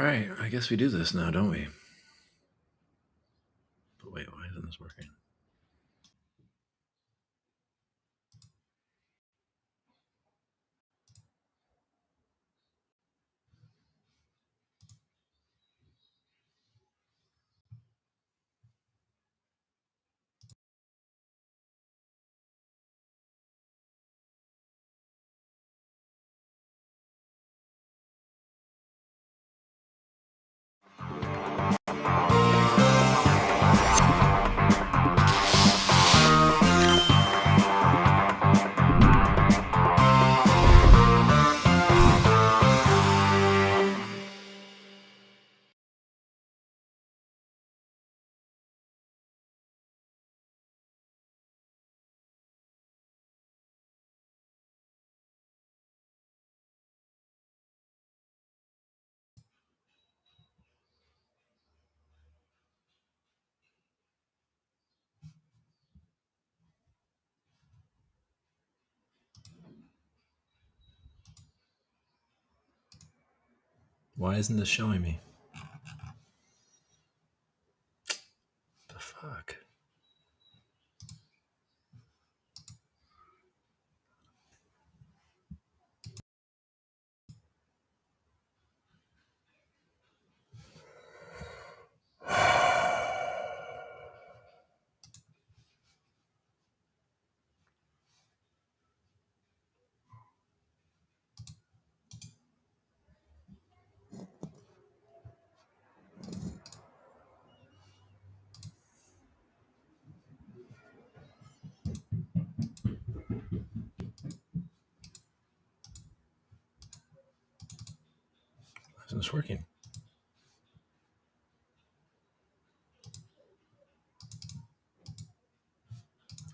right, I guess we do this now, don't we? But wait, why isn't this working? Why isn't this showing me? The fuck? Why isn't this working?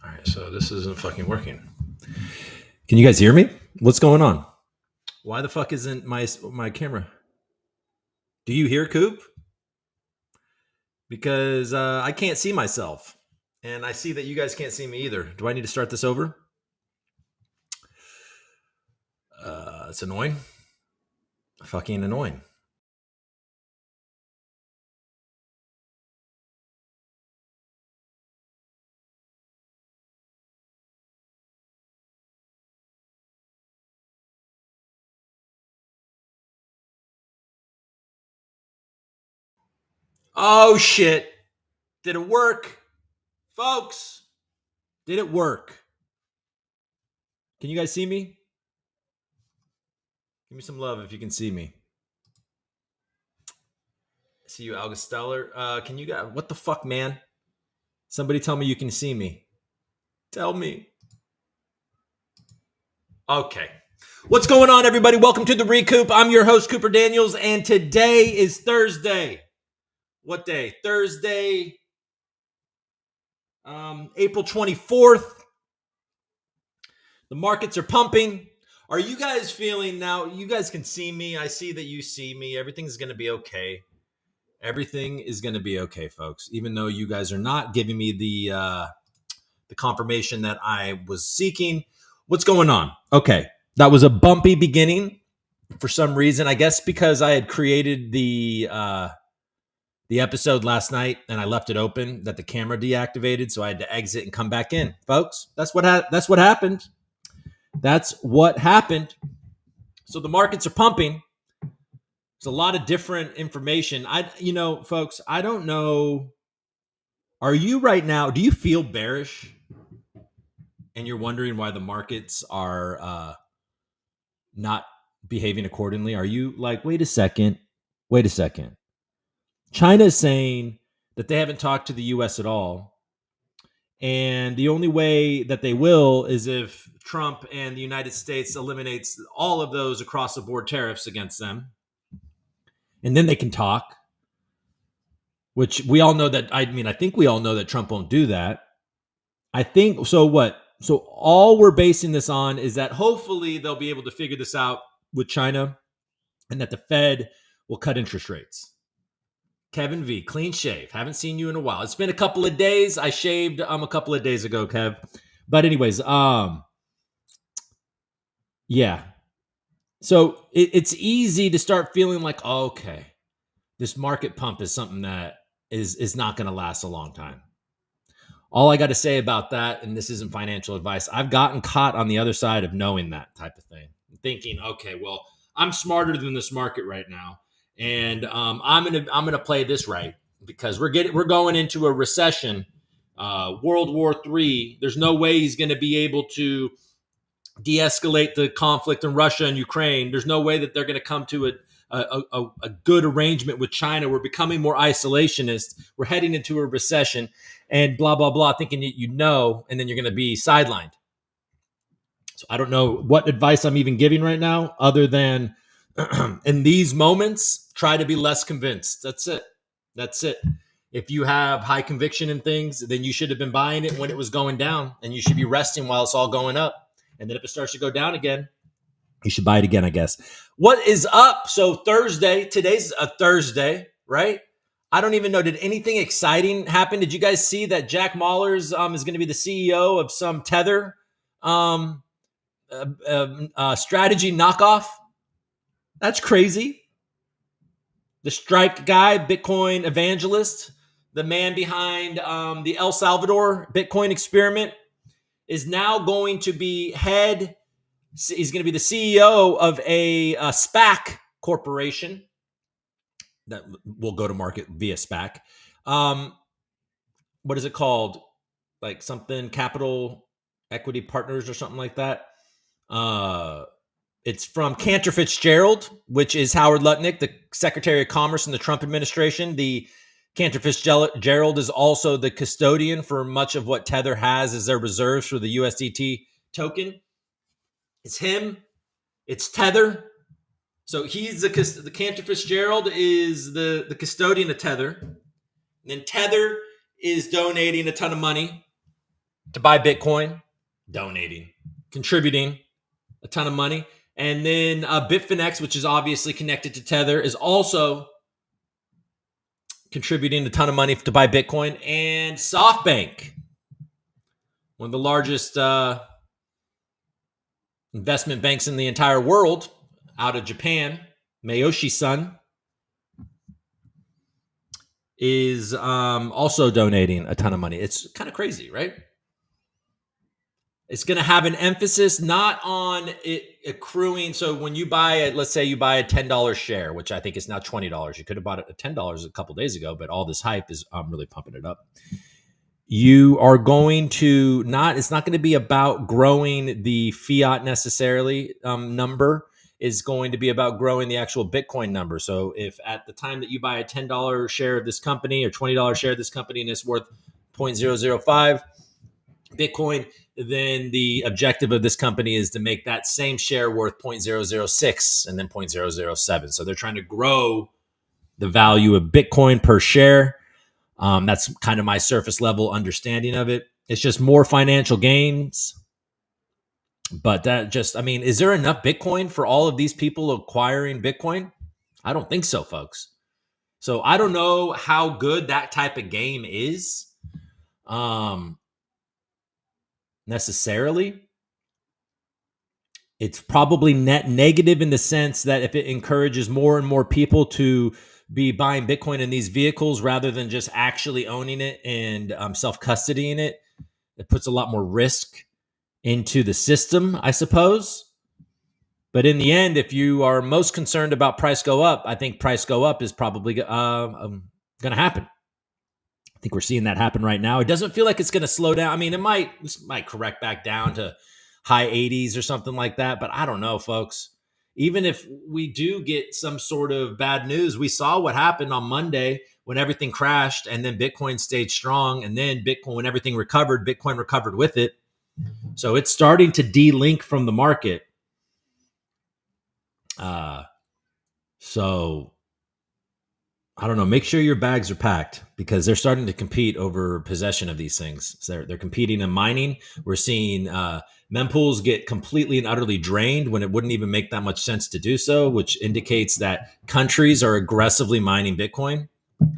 All right, so this isn't fucking working. Can you guys hear me? What's going on? Why the fuck isn't my camera? Do you hear Coop? Because I can't see myself. And I see that you guys can't see me either. Do I need to start this over? It's annoying. Fucking annoying. Oh, shit. Did it work? Folks, did it work? Can you guys see me? Give me some love if you can see me. See you, Augusteller. Can you guys, what the fuck, man? Somebody tell me you can see me. Tell me. Okay. What's going on, everybody? Welcome to the RECOOP. I'm your host, Cooper Daniels, and today is Thursday. What day? Thursday, April 24th. The markets are pumping. Are you guys feeling now? You guys can see me. I see that you see me. Everything's going to be okay. Everything is going to be okay, folks. Even though you guys are not giving me the confirmation that I was seeking. What's going on? Okay. That was a bumpy beginning for some reason. I guess because I had created the episode last night and I left it open, that the camera deactivated, so I had to exit and come back in. Folks, that's what happened. That's what happened. So the markets are pumping. There's a lot of different information. Folks, I don't know. Are you right now, do you feel bearish? And you're wondering why the markets are not behaving accordingly? Are you like, wait a second. China is saying that they haven't talked to the U.S. at all. And the only way that they will is if Trump and the United States eliminates all of those across the board tariffs against them. And then they can talk, which we all know that, I think we all know that Trump won't do that. I think, so what? So all we're basing this on is that hopefully they'll be able to figure this out with China and that the Fed will cut interest rates. Kevin V, clean shave. Haven't seen you in a while. It's been a couple of days. I shaved a couple of days ago, Kev. But anyways, yeah. So it's easy to start feeling like, okay, this market pump is something that is not going to last a long time. All I got to say about that, and this isn't financial advice, I've gotten caught on the other side of knowing that type of thing, thinking, okay, well, I'm smarter than this market right now, and I'm gonna play this right because we're going into a recession, World War III. There's no way he's going to be able to de-escalate the conflict in Russia and Ukraine. There's no way that they're going to come to a good arrangement with China. We're becoming more isolationist. We're heading into a recession and blah, blah, blah, thinking that and then you're going to be sidelined. So I don't know what advice I'm even giving right now other than in these moments, try to be less convinced. That's it. That's it. If you have high conviction in things, then you should have been buying it when it was going down, and you should be resting while it's all going up. And then if it starts to go down again, you should buy it again, I guess. What is up? So today's a Thursday, right? I don't even know. Did anything exciting happen? Did you guys see that Jack Mallers is going to be the CEO of some Tether strategy knockoff? That's crazy. The Strike guy, Bitcoin evangelist, the man behind the El Salvador Bitcoin experiment, is now going to be he's going to be the CEO of a SPAC corporation that will go to market via SPAC. What is it called? Like something Capital Equity Partners or something like that. It's from Cantor Fitzgerald, which is Howard Lutnick, the Secretary of Commerce in the Trump administration. The Cantor Fitzgerald is also the custodian for much of what Tether has as their reserves for the USDT token. It's him. It's Tether. So he's the Cantor Fitzgerald is the custodian of Tether. And then Tether is donating a ton of money to buy Bitcoin. Contributing a ton of money. And then Bitfinex, which is obviously connected to Tether, is also contributing a ton of money to buy Bitcoin. And SoftBank, one of the largest investment banks in the entire world, out of Japan, Mayoshi-san, is also donating a ton of money. It's kind of crazy, right? It's going to have an emphasis not on it accruing. So when you buy let's say you buy a $10 share, which I think is now $20. You could have bought it at $10 a couple days ago, but all this hype is really pumping it up. You are going to it's not going to be about growing the fiat necessarily number. Is going to be about growing the actual Bitcoin number. So if at the time that you buy a $10 share of this company or $20 share of this company and it's worth 0.005 Bitcoin, then the objective of this company is to make that same share worth 0.006 and then 0.007. So they're trying to grow the value of Bitcoin per share. That's kind of my surface level understanding of it. It's just more financial gains. But is there enough Bitcoin for all of these people acquiring Bitcoin? I don't think so, folks. So I don't know how good that type of game is necessarily. It's probably net negative in the sense that if it encourages more and more people to be buying Bitcoin in these vehicles rather than just actually owning it and self-custodying it, it puts a lot more risk into the system, I suppose. But in the end, if you are most concerned about price go up, I think price go up is probably going to happen. I think we're seeing that happen right now. It doesn't feel like it's going to slow down. I mean, this might correct back down to high 80s or something like that, but I don't know, folks. Even if we do get some sort of bad news, we saw what happened on Monday when everything crashed and then Bitcoin stayed strong. And then when everything recovered, Bitcoin recovered with it. So it's starting to de-link from the market. So I don't know. Make sure your bags are packed because they're starting to compete over possession of these things. So they're competing in mining. We're seeing mempools get completely and utterly drained when it wouldn't even make that much sense to do so, which indicates that countries are aggressively mining Bitcoin,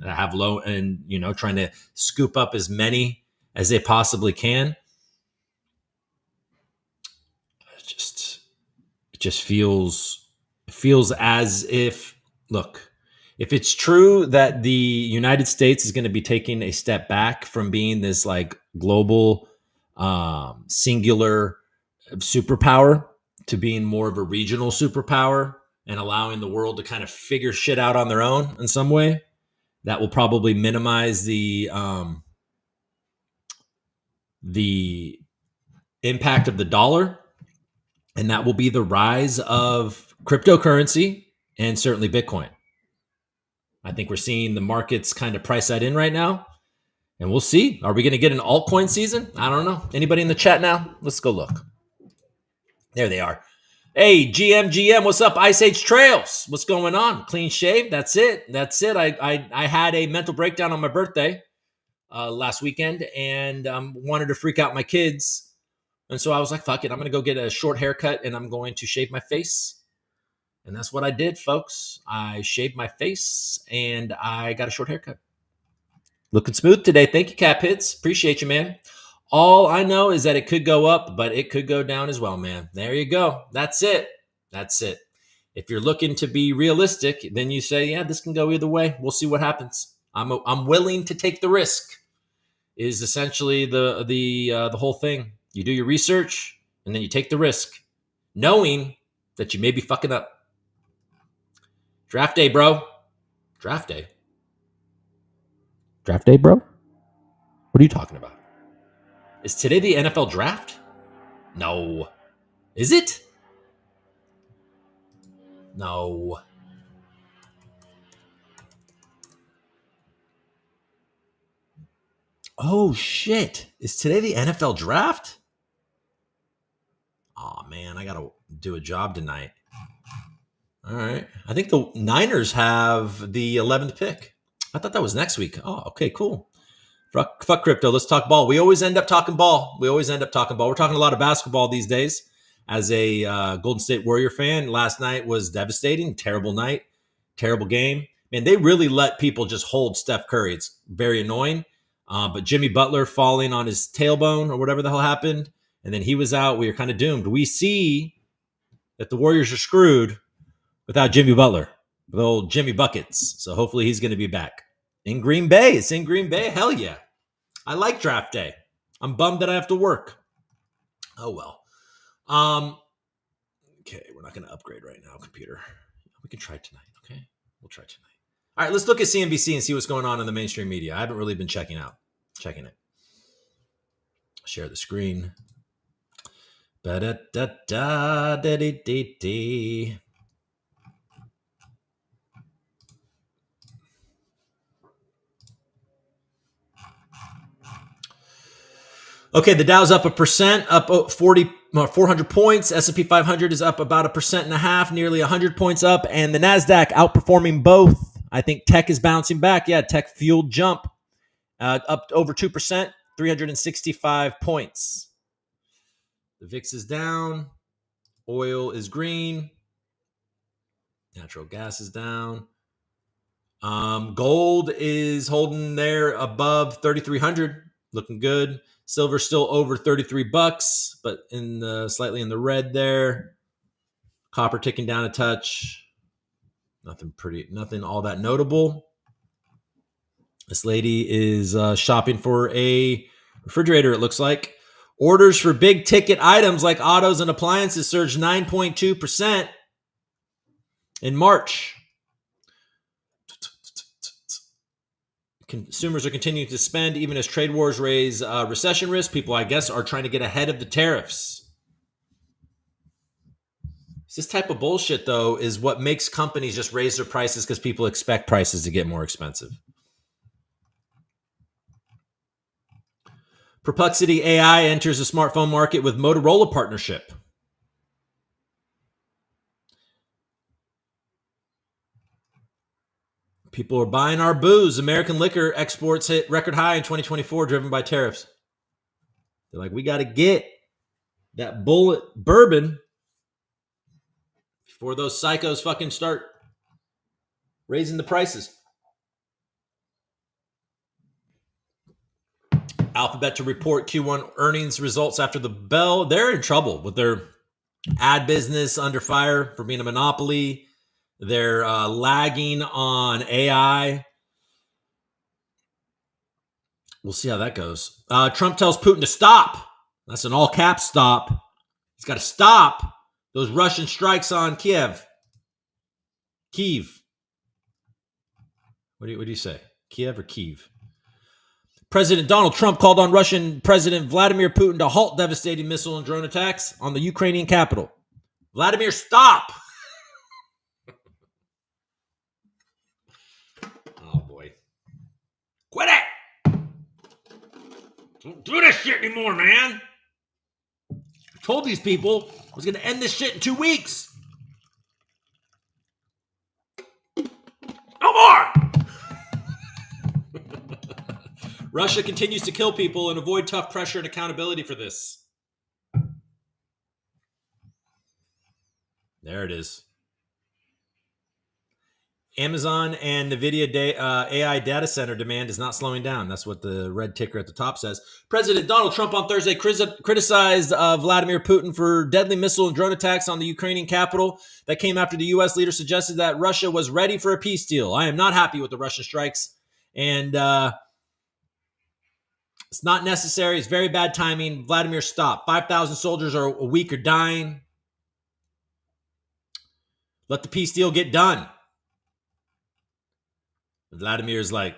have low and trying to scoop up as many as they possibly can. It just feels as if, look, If it's true that the United States is going to be taking a step back from being this like global singular superpower to being more of a regional superpower and allowing the world to kind of figure shit out on their own in some way, that will probably minimize the impact of the dollar, and that will be the rise of cryptocurrency and certainly Bitcoin. I think we're seeing the markets kind of price that in right now, and we'll see. Are we going to get an altcoin season? I don't know. Anybody in the chat now? Let's go look. There they are. Hey, GM, what's up? Ice Age Trails, what's going on? Clean shave. That's it. I had a mental breakdown on my birthday last weekend, and wanted to freak out my kids, and so I was like, "Fuck it, I'm going to go get a short haircut, and I'm going to shave my face." And that's what I did, folks. I shaved my face, and I got a short haircut. Looking smooth today. Thank you, Cap Hits. Appreciate you, man. All I know is that it could go up, but it could go down as well, man. There you go. That's it. If you're looking to be realistic, then you say, yeah, this can go either way. We'll see what happens. I'm willing to take the risk, is essentially the whole thing. You do your research, and then you take the risk, knowing that you may be fucking up. Draft day, bro. Draft day, bro? What are you talking about? Is today the NFL draft? No. Is it? No. Oh, shit. Is today the NFL draft? Oh, man, I got to do a job tonight. All right. I think the Niners have the 11th pick. I thought that was next week. Oh, okay, cool. Fuck crypto. Let's talk ball. We always end up talking ball. We're talking a lot of basketball these days. As a Golden State Warrior fan, last night was devastating. Terrible night. Terrible game. Man, they really let people just hold Steph Curry. It's very annoying. But Jimmy Butler falling on his tailbone or whatever the hell happened, and then he was out. We were kind of doomed. We see that the Warriors are screwed without Jimmy Butler, with old Jimmy Buckets. So hopefully he's going to be back. In Green Bay. It's in Green Bay. Hell yeah. I like draft day. I'm bummed that I have to work. Oh, well. Okay, we're not going to upgrade right now, computer. We can try tonight, okay? We'll try tonight. All right, let's look at CNBC and see what's going on in the mainstream media. I haven't really been checking it. Share the screen. Ba-da-da-da-da-dee-dee-dee. Okay, the Dow's up 1%, up 400 points. S&P 500 is up about 1.5%, nearly 100 points up, and the Nasdaq outperforming both. I think tech is bouncing back. Yeah, tech fueled jump, up over 2%, 365 points. The VIX is down. Oil is green. Natural gas is down. Gold is holding there above 3,300, looking good. Silver still over $33, but slightly in the red there. Copper ticking down a touch. Nothing all that notable. This lady is shopping for a refrigerator, it looks like. Orders for big ticket items like autos and appliances surged 9.2% in March. Consumers are continuing to spend even as trade wars raise recession risk. People, I guess, are trying to get ahead of the tariffs. This type of bullshit, though, is what makes companies just raise their prices because people expect prices to get more expensive. Perplexity AI enters the smartphone market with Motorola partnership. People are buying our booze. American liquor exports hit record high in 2024, driven by tariffs. They're like, we got to get that bullet bourbon before those psychos fucking start raising the prices. Alphabet to report Q1 earnings results after the bell. They're in trouble with their ad business under fire for being a monopoly. They're lagging on AI. We'll see how that goes. Trump tells Putin to stop. That's an all caps stop. He's got to stop those Russian strikes on Kiev. What do you say? Kiev or Kyiv? President Donald Trump called on Russian President Vladimir Putin to halt devastating missile and drone attacks on the Ukrainian capital. Vladimir, stop! Oh, boy. Quit it! Don't do this shit anymore, man! I told these people I was going to end this shit in 2 weeks. No more! Russia continues to kill people and avoid tough pressure and accountability for this. There it is. Amazon and NVIDIA AI data center demand is not slowing down. That's what the red ticker at the top says. President Donald Trump on Thursday criticized Vladimir Putin for deadly missile and drone attacks on the Ukrainian capital that came after the U.S. leader suggested that Russia was ready for a peace deal. I am not happy with the Russian strikes, and it's not necessary. It's very bad timing. Vladimir, stop. 5,000 soldiers are a week or dying. Let the peace deal get done. Vladimir's like,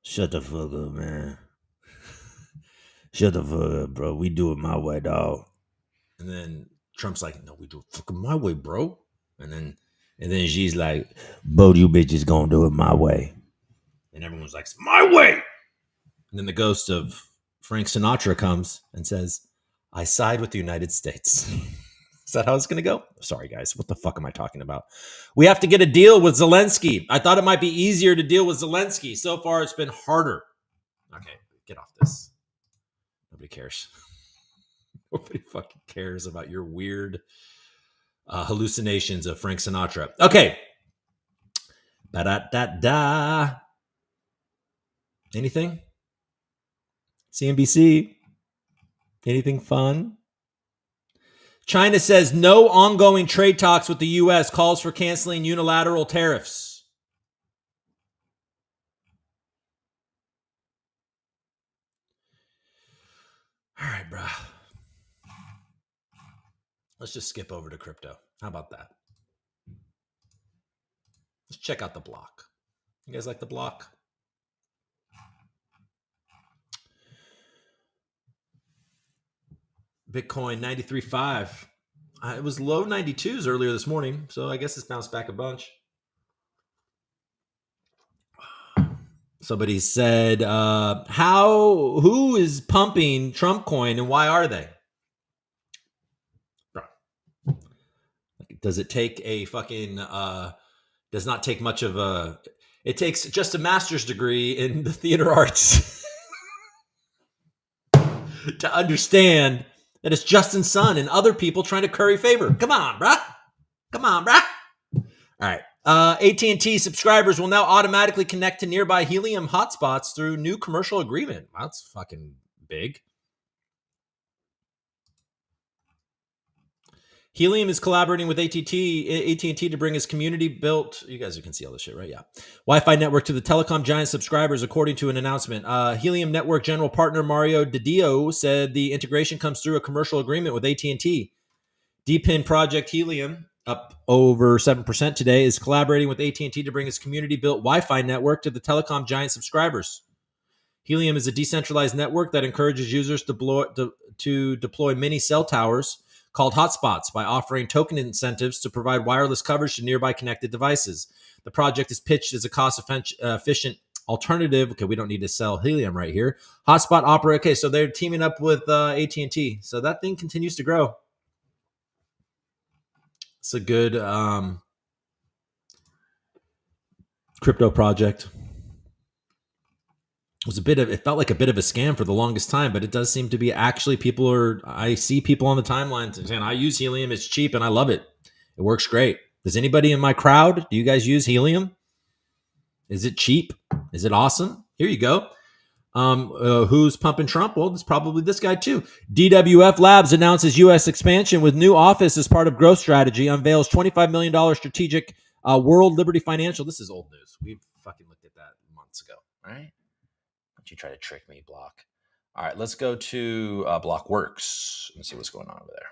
shut the fuck up, man. Shut the fuck up, bro. We do it my way, dog. And then Trump's like, no, we do it fucking my way, bro. And then Xi's like, both you bitches gonna do it my way. And everyone's like, it's my way. And then the ghost of Frank Sinatra comes and says, I side with the United States. Is that how it's going to go? Sorry, guys. What the fuck am I talking about? We have to get a deal with Zelensky. I thought it might be easier to deal with Zelensky. So far, it's been harder. Okay, get off this. Nobody cares. Nobody fucking cares about your weird hallucinations of Frank Sinatra. Okay. Ba-da-da-da. Anything? CNBC? Anything fun? China says no ongoing trade talks with the U.S., calls for canceling unilateral tariffs. All right, bro. Let's just skip over to crypto. How about that? Let's check out the block. You guys like the block? Bitcoin 93.5. It was low 92s earlier this morning, so I guess it's bounced back a bunch. Somebody said, who is pumping Trump coin and why are they? Does it take a fucking, does not take much of a, it takes just a master's degree in the theater arts to understand that it's Justin's son and other people trying to curry favor. Come on, bruh. All right. AT&T subscribers will now automatically connect to nearby Helium hotspots through new commercial agreement. That's fucking big. Helium is collaborating with AT&T to bring its community-built, you guys can see all this shit, right? Yeah. Wi-Fi network to the telecom giant subscribers, according to an announcement. Helium Network general partner Mario DiDio said the integration comes through a commercial agreement with AT&T. DPIN Project Helium, up over 7% today, is collaborating with AT&T to bring its community-built Wi-Fi network to the telecom giant subscribers. Helium is a decentralized network that encourages users to deploy mini cell towers called hotspots by offering token incentives to provide wireless coverage to nearby connected devices. The project is pitched as a cost-efficient alternative. Okay, we don't need to sell Helium right here. Hotspot operator. Okay, so they're teaming up with AT&T. So that thing continues to grow. It's a good crypto project. It felt like a bit of a scam for the longest time, but it does seem to be actually I see people on the timeline saying, I use Helium, it's cheap, and I love it. It works great. Does anybody in my crowd, do you guys use Helium? Is it cheap? Is it awesome? Here you go. Who's pumping Trump? Well, it's probably this guy too. DWF Labs announces U.S. expansion with new office as part of growth strategy, unveils $25 million strategic World Liberty Financial. This is old news. We've fucking looked at that months ago. All right. Don't you try to trick me, Block. All right, let's go to Blockworks and see what's going on over there.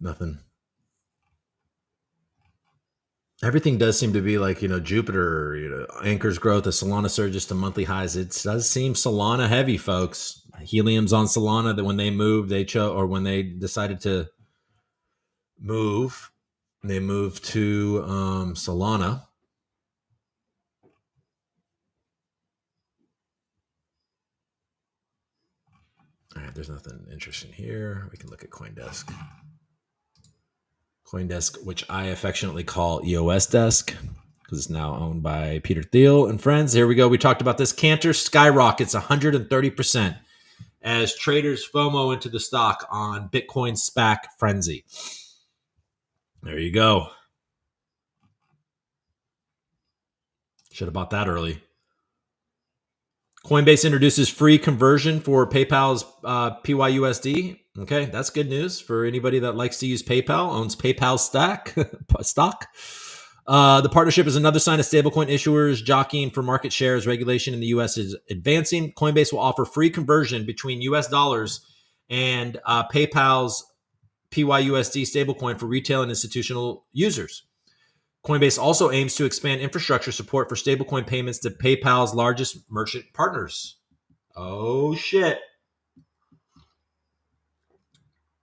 Nothing. Everything does seem to be like, Jupiter, anchors growth, as Solana surges to monthly highs. It does seem Solana heavy, folks. Helium's on Solana, that when they moved, when they decided to move, they moved to Solana. All right, there's nothing interesting here. We can look at CoinDesk. CoinDesk, which I affectionately call EOS Desk, because it's now owned by Peter Thiel and friends. Here we go. We talked about this. Cantor skyrockets 130% as traders FOMO into the stock on Bitcoin SPAC frenzy. There you go. Should have bought that early. Coinbase introduces free conversion for PayPal's PYUSD. Okay, that's good news for anybody that likes to use PayPal, owns PayPal stock. The partnership is another sign of stablecoin issuers jockeying for market share as regulation in the U.S. is advancing. Coinbase will offer free conversion between U.S. dollars and PayPal's PYUSD stablecoin for retail and institutional users. Coinbase also aims to expand infrastructure support for stablecoin payments to PayPal's largest merchant partners. Oh, shit.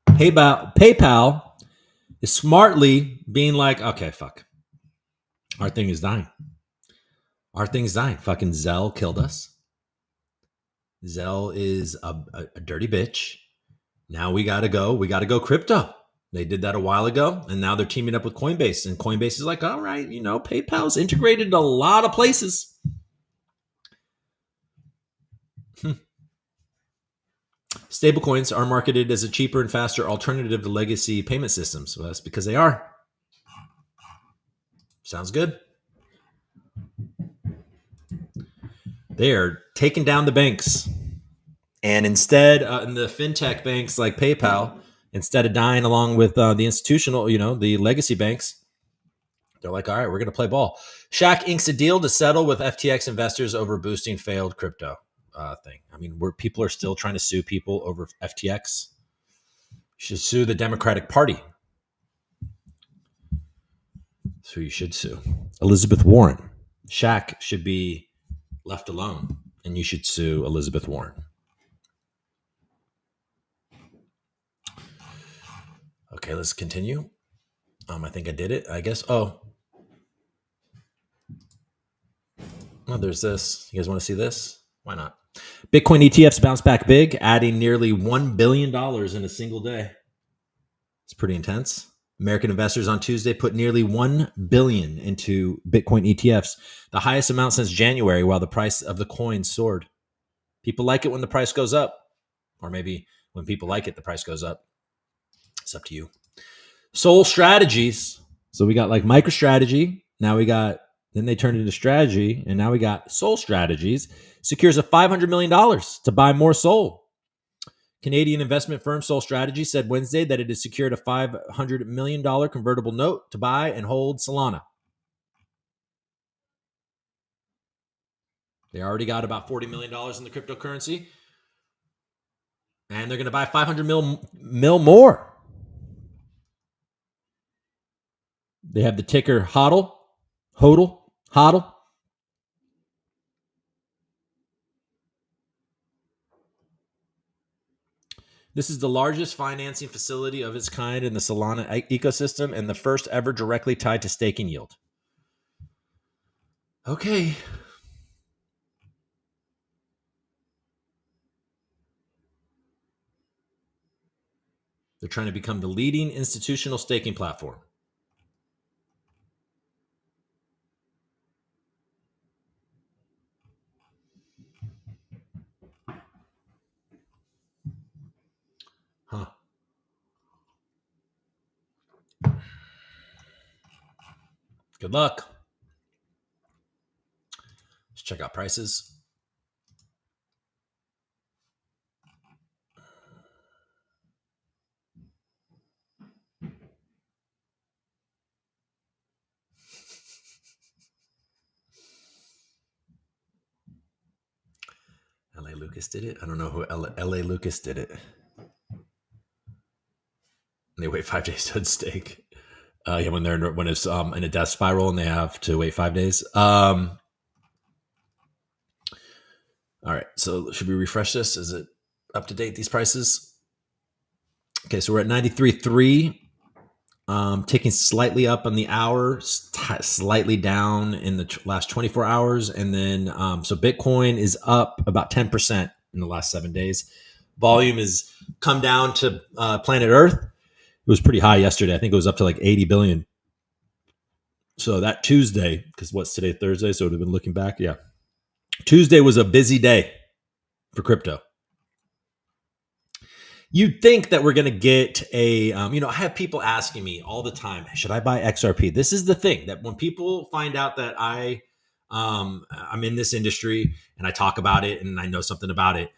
PayPal is smartly being like, okay, fuck. Our thing is dying. Fucking Zelle killed us. Zelle is a dirty bitch. Now we got to go crypto. They did that a while ago, and now they're teaming up with Coinbase. And Coinbase is like, all right, PayPal's integrated in a lot of places. Stablecoins are marketed as a cheaper and faster alternative to legacy payment systems. Well, that's because they are. Sounds good. They are taking down the banks. And instead, in the fintech banks like PayPal, instead of dying along with the institutional, the legacy banks, they're like, all right, we're going to play ball. Shaq inks a deal to settle with FTX investors over boosting failed crypto thing. I mean, where people are still trying to sue people over FTX. You should sue the Democratic Party. So you should sue Elizabeth Warren. Shaq should be left alone, and you should sue Elizabeth Warren. Okay, let's continue. I think I did it, I guess. Oh, there's this. You guys want to see this? Why not? Bitcoin ETFs bounce back big, adding nearly $1 billion in a single day. It's pretty intense. American investors on Tuesday put nearly $1 billion into Bitcoin ETFs, the highest amount since January, while the price of the coin soared. People like it when the price goes up, or maybe when people like it, the price goes up. It's up to you. Soul Strategies. So we got like MicroStrategy. Then they turned into Strategy, and now we got Soul Strategies. Secures a $500 million to buy more Soul. Canadian investment firm Soul Strategy said Wednesday that it has secured a $500 million convertible note to buy and hold Solana. They already got about $40 million in the cryptocurrency, and they're going to buy 500 mil more. They have the ticker HODL. This is the largest financing facility of its kind in the Solana ecosystem and the first ever directly tied to staking yield. Okay. They're trying to become the leading institutional staking platform. Huh. Good luck. Let's check out prices. LA Lucas did it. I don't know who LA Lucas did it. They wait 5 days to stake. Yeah, when it's in a death spiral and they have to wait 5 days. All right, so should we refresh this? Is it up to date, these prices? Okay, so we're at 93.3. Ticking slightly up on the hour, slightly down in the last 24 hours. And then, so Bitcoin is up about 10% in the last 7 days. Volume has come down to planet Earth. It was pretty high yesterday. I think it was up to like 80 billion. So that Tuesday, because what's today, Thursday? So it would have been looking back. Yeah. Tuesday was a busy day for crypto. You'd think that we're going to get a, I have people asking me all the time, should I buy XRP? This is the thing, that when people find out that I'm in this industry and I talk about it and I know something about it,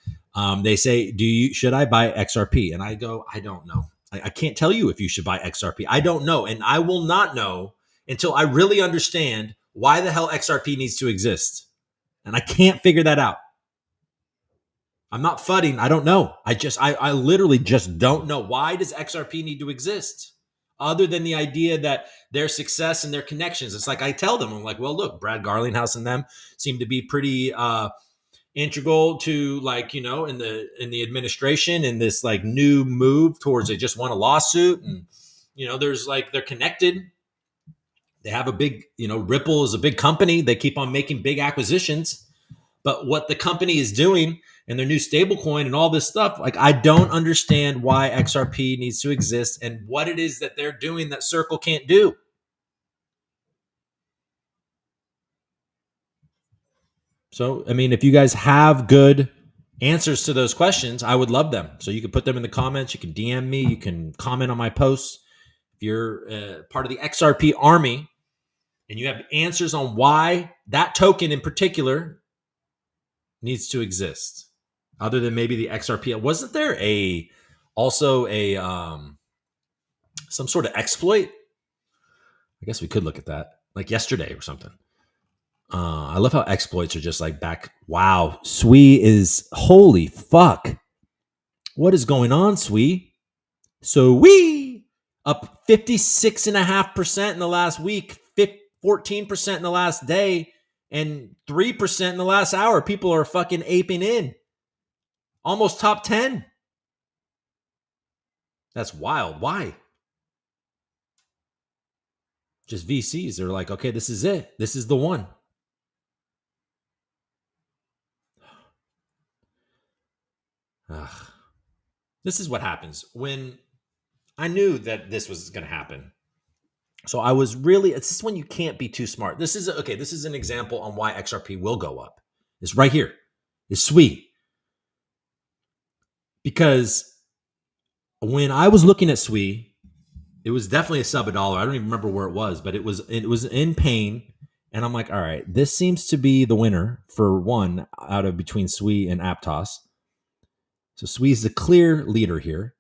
they say, should I buy XRP? And I go, I don't know. I can't tell you if you should buy XRP. I don't know. And I will not know until I really understand why the hell XRP needs to exist. And I can't figure that out. I'm not fudding. I don't know. I literally just don't know. Why does XRP need to exist? Other than the idea that their success and their connections. It's like I tell them, I'm like, well, look, Brad Garlinghouse and them seem to be pretty integral to, like, in the administration and this like new move towards, they just won a lawsuit, and there's like, they're connected. They have a big, Ripple is a big company. They keep on making big acquisitions. But what the company is doing and their new stablecoin and all this stuff, like, I don't understand why XRP needs to exist and what it is that they're doing that Circle can't do. So, I mean, if you guys have good answers to those questions, I would love them. So you can put them in the comments. You can DM me. You can comment on my posts. If you're part of the XRP army and you have answers on why that token in particular needs to exist, other than maybe the XRP. Wasn't there also some sort of exploit? I guess we could look at that, like yesterday or something. I love how exploits are just like back. Wow, SWE is, holy fuck. What is going on, SWE? So we up 56.5% in the last week, 14% in the last day, and 3% in the last hour. People are fucking aping in. Almost top 10. That's wild. Why? Just VCs. They're like, okay, this is it. This is the one. Ugh. This is what happens when I knew that this was going to happen. So I was really, this is when you can't be too smart. This is an example on why XRP will go up. It's right here. It's SWE. Because when I was looking at SWE, it was definitely a sub $1. I don't even remember where it was, but it was in pain. And I'm like, all right, this seems to be the winner for one out of between SWE and Aptos. So SWE is the clear leader here.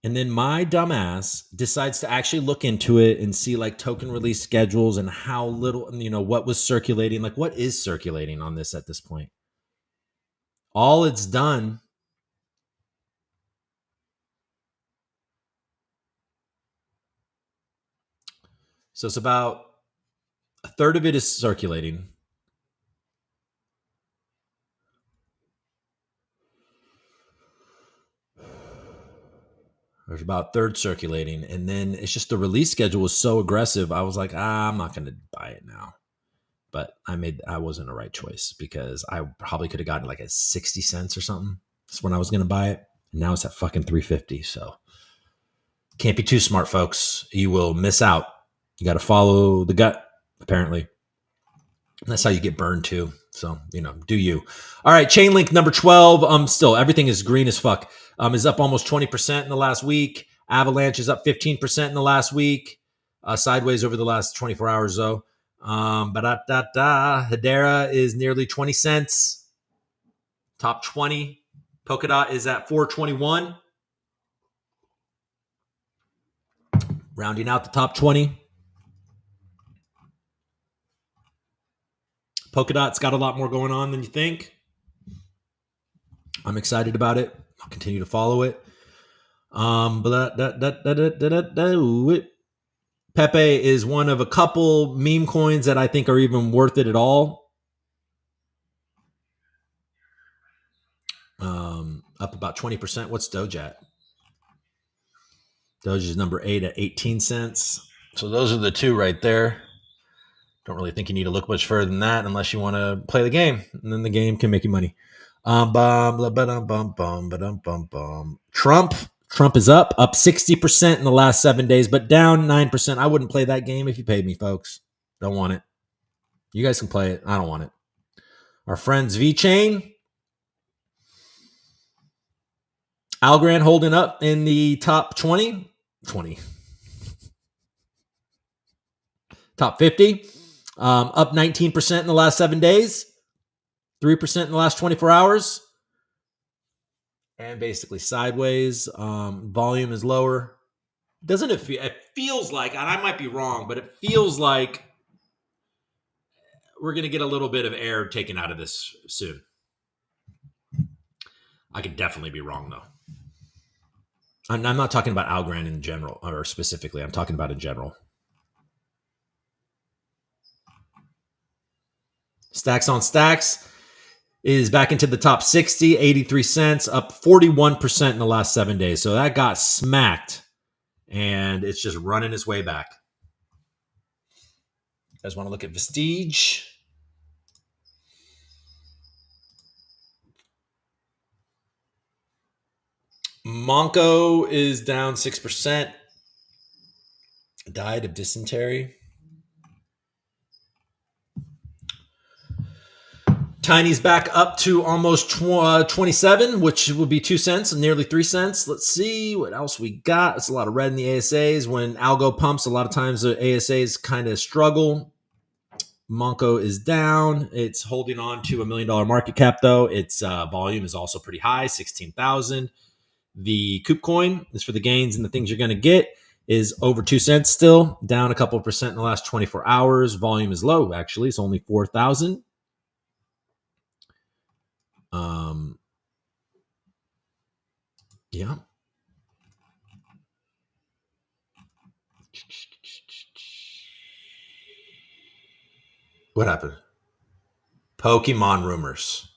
And then my dumbass decides to actually look into it and see like token release schedules and how little, what was circulating. Like, what is circulating on this at this point? All it's done. So it's about a third of it is circulating. There's about a third circulating. And then it's just the release schedule was so aggressive. I was like, I'm not going to buy it now. But I wasn't a right choice because I probably could have gotten like a 60 cents or something. That's when I was going to buy it. And now it's at fucking 350. So can't be too smart, folks. You will miss out. You got to follow the gut, apparently. That's how you get burned too. So, do you. All right, Chainlink number 12. Still, everything is green as fuck. Is up almost 20% in the last week. Avalanche is up 15% in the last week. sideways over the last 24 hours, though. Hedera is nearly 20 cents. Top 20. Polkadot is at 421. Rounding out the top 20. Polkadot's got a lot more going on than you think. I'm excited about it. I'll continue to follow it. Pepe is one of a couple meme coins that I think are even worth it at all. Up about 20%. What's Doge at? Doge is number 8 at 18 cents. So those are the two right there. Don't really think you need to look much further than that unless you want to play the game, and then the game can make you money. Trump is up 60% in the last 7 days, but down 9%. I wouldn't play that game if you paid me, folks. Don't want it. You guys can play it. I don't want it. Our friends VeChain. Algorand holding up in the top 20. Top 50. Up 19% in the last 7 days. 3% in the last 24 hours. And basically sideways. Volume is lower. Doesn't it feel? It feels like, and I might be wrong, but it feels like we're going to get a little bit of air taken out of this soon. I could definitely be wrong, though. I'm not talking about Algorand in general, or specifically. I'm talking about in general. Stacks on Stacks is back into the top 60, 83 cents, up 41% in the last 7 days. So that got smacked, and it's just running its way back. You guys want to look at Vestige? Monco is down 6%. Died of dysentery. Tiny's back up to almost 27, which would be 2 cents, nearly 3 cents. Let's see what else we got. It's a lot of red in the ASAs. When algo pumps, a lot of times the ASAs kind of struggle. Monco is down. It's holding on to $1 million market cap, though. Its volume is also pretty high, 16,000. The Coop coin is for the gains and the things you're going to get is over 2 cents still, down a couple of percent in the last 24 hours. Volume is low, actually. It's only 4,000. Yeah. What happened? Pokemon rumors.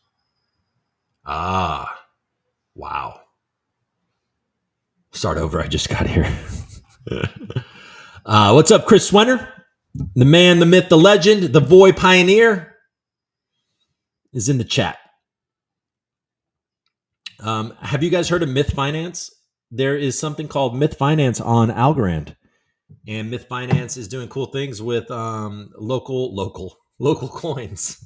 Wow. Start over. I just got here. What's up, Chris Swenner? The man, the myth, the legend, the Voy pioneer is in the chat. Have you guys heard of Myth Finance? There is something called Myth Finance on Algorand. And Myth Finance is doing cool things with local coins.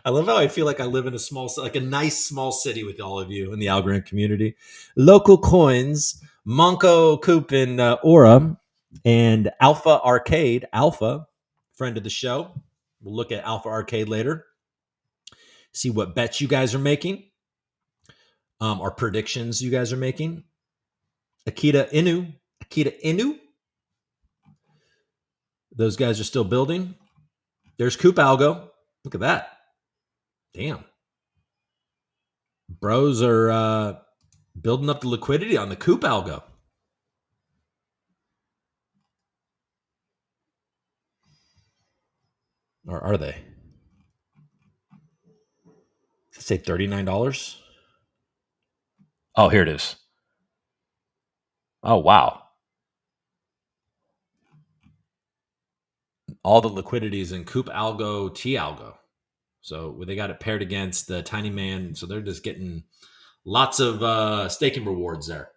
I love how I feel like I live in a nice small city with all of you in the Algorand community. Local coins, Monco, Coop, and Aura, and Alpha Arcade. Alpha, friend of the show. We'll look at Alpha Arcade later. See what bets you guys are making. Or predictions you guys are making. Akita Inu. Those guys are still building. There's Coop Algo. Look at that. Damn. Bros are building up the liquidity on the Coop Algo. Or are they? Does it say $39? Oh, here it is. Oh, wow. All the liquidity is in Coop Algo, T Algo. So they got it paired against the Tiny Man. So they're just getting lots of staking rewards there.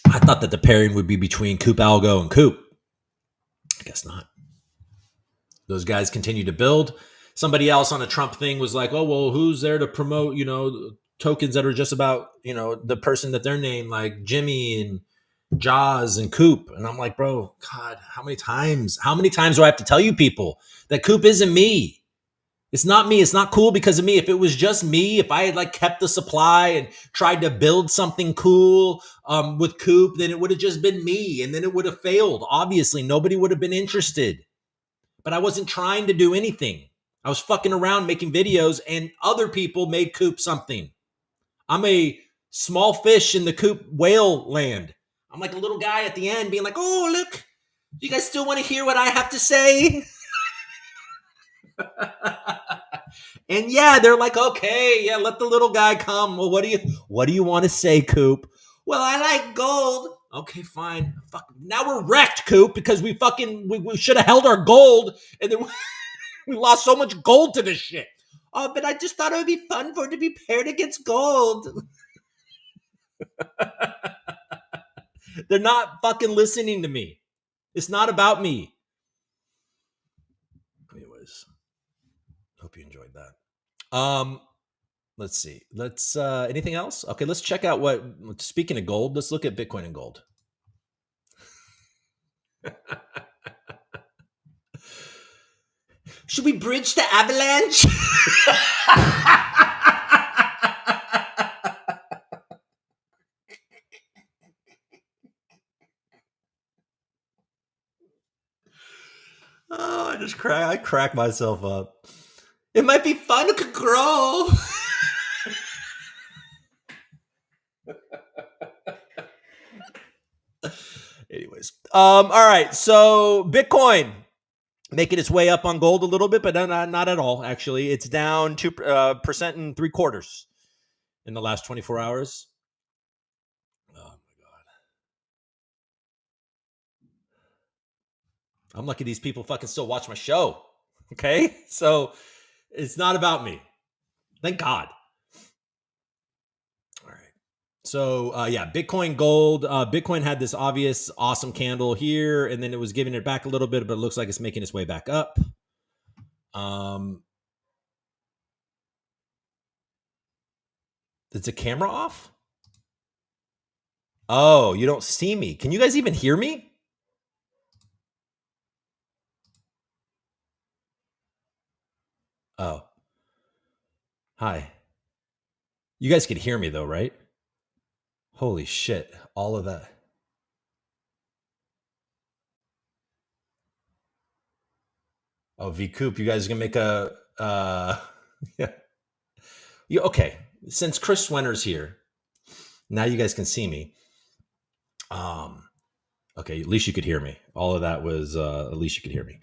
I thought that the pairing would be between Coop Algo and Coop. I guess not. Those guys continue to build. Somebody else on a Trump thing was like, oh, well, who's there to promote, tokens that are just about, the person that they're named, like Jimmy and Jaws and Coop. And I'm like, bro, God, how many times do I have to tell you people that Coop isn't me? It's not me. It's not cool because of me. If it was just me, if I had like kept the supply and tried to build something cool with Coop, then it would have just been me. And then it would have failed. Obviously, nobody would have been interested. But I wasn't trying to do anything. I was fucking around making videos and other people made Coop something. I'm a small fish in the Coop whale land. I'm like a little guy at the end being like, oh, look, do you guys still want to hear what I have to say? And yeah, they're like, okay, yeah, let the little guy come. Well, what do you want to say, Coop? Well, I like gold. Okay, fine. Fuck. Now we're wrecked, Coop, because we should have held our gold, and then we lost so much gold to this shit. Oh, but I just thought it would be fun for it to be paired against gold. They're not fucking listening to me. It's not about me. Anyways, hope you enjoyed that. Let's see. Let's anything else? Okay, let's check out speaking of gold, let's look at Bitcoin and gold. Should we bridge to Avalanche? Oh, I crack myself up. It might be fun to grow. Anyways, all right. So Bitcoin making its way up on gold a little bit, but not at all. Actually, it's down 2% and 3/4 in the last 24 hours. Oh my god! I'm lucky these people fucking still watch my show. Okay, so it's not about me. Thank God. All right. So yeah, Bitcoin gold. Bitcoin had this obvious awesome candle here, and then it was giving it back a little bit, but it looks like it's making its way back up. Is the camera off? Oh, you don't see me. Can you guys even hear me? Oh. Hi. You guys could hear me though, right? Holy shit. All of that. Oh, VCoop, you guys are gonna make a yeah. Okay. Since Chris Swenner's here, now you guys can see me. Okay, at least you could hear me. All of that was at least you could hear me.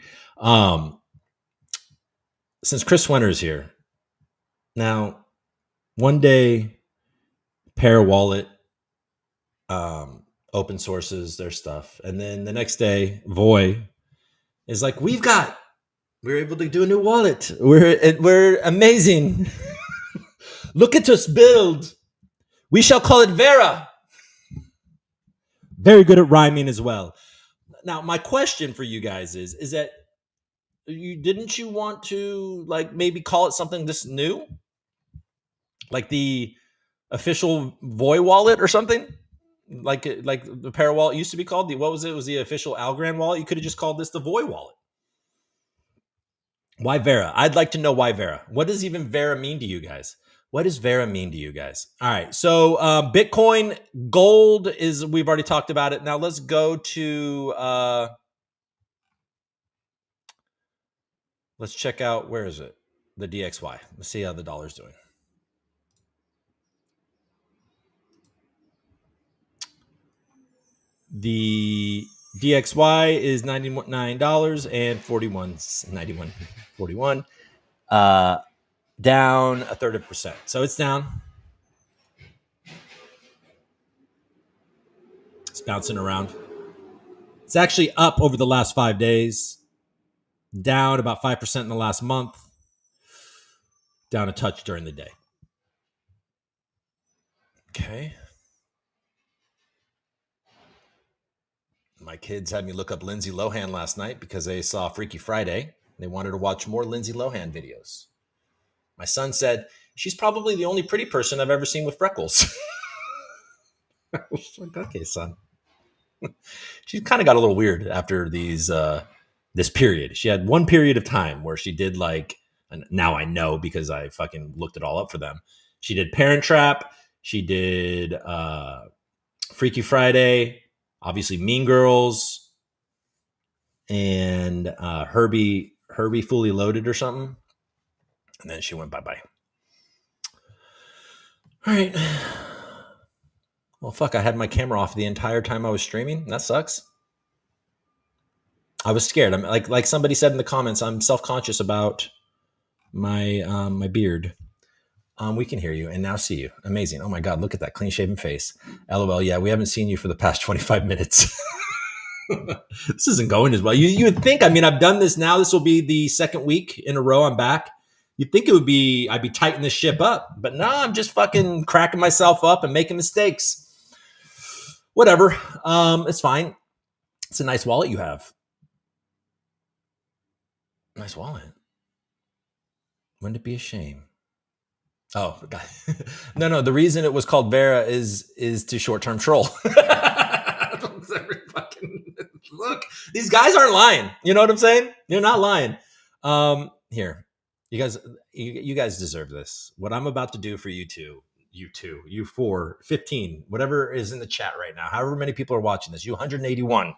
Since Chris Swenner's here, now one day Pair Wallet open sources their stuff, and then the next day Voy is like, we're able to do a new wallet. We're amazing. Look at us build. We shall call it Vera. Very good at rhyming as well. Now, my question for you guys is that didn't you want to like maybe call it something this new? Like the official Voy wallet or something? Like the Para wallet used to be called. What was it? It was the official Algorand wallet. You could have just called this the Voy wallet. Why Vera? I'd like to know why Vera. What does even Vera mean to you guys? What does Vera mean to you guys? All right. So Bitcoin gold we've already talked about it. Now let's go to, let's check out, where is it? The DXY. Let's see how the dollar's doing. The DXY is $99.41. Down 1/3%. So it's down. It's bouncing around. It's actually up over the last 5 days. Down about 5% in the last month. Down a touch during the day. Okay. My kids had me look up Lindsay Lohan last night because they saw Freaky Friday. They wanted to watch more Lindsay Lohan videos. My son said, she's probably the only pretty person I've ever seen with freckles. I was like, okay, son. She kind of got a little weird after this period. She had one period of time where she did like, and now I know because I fucking looked it all up for them. She did Parent Trap. She did Freaky Friday, obviously Mean Girls, and Herbie Fully Loaded or something. And then she went bye-bye. All right. Well, fuck, I had my camera off the entire time I was streaming. That sucks. I was scared. I'm like somebody said in the comments, I'm self-conscious about my my beard. We can hear you and now see you. Amazing. Oh my God, look at that clean-shaven face. LOL, yeah, we haven't seen you for the past 25 minutes. This isn't going as well. You would think, I mean, I've done this now. This will be the second week in a row I'm back. You'd think I'd be tightening this ship up. But no, I'm just fucking cracking myself up and making mistakes. Whatever. It's fine. It's a nice wallet you have. Nice wallet. Wouldn't it be a shame? Oh, God. No. The reason it was called Vera is to short-term troll. Look, these guys aren't lying. You know what I'm saying? You're not lying. Here, you guys deserve this. What I'm about to do for you two, you 4, 15, whatever is in the chat right now, however many people are watching this, you 181.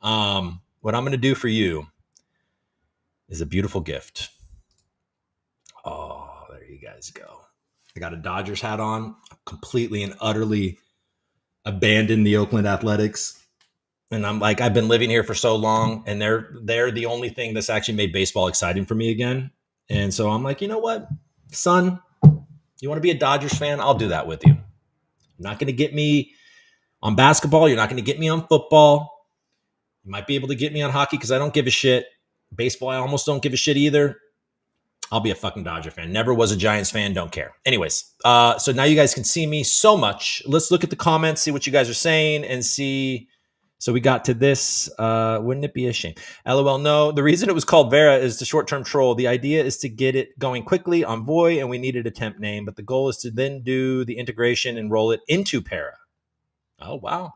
What I'm going to do for you is a beautiful gift. Oh, there you guys go. I got a Dodgers hat on. Completely and utterly abandoned the Oakland Athletics. And I'm like, I've been living here for so long, and they're the only thing that's actually made baseball exciting for me again. And so I'm like, you know what, son, you want to be a Dodgers fan? I'll do that with you. You're not going to get me on basketball. You're not going to get me on football. You might be able to get me on hockey because I don't give a shit. Baseball, I almost don't give a shit either. I'll be a fucking Dodger fan. Never was a Giants fan. Don't care. Anyways, so now you guys can see me so much. Let's look at the comments, see what you guys are saying, and see. So we got to this. Wouldn't it be a shame? LOL, no. The reason it was called Vera is the short-term troll. The idea is to get it going quickly on Voy, and we needed a temp name. But the goal is to then do the integration and roll it into Para. Oh, wow.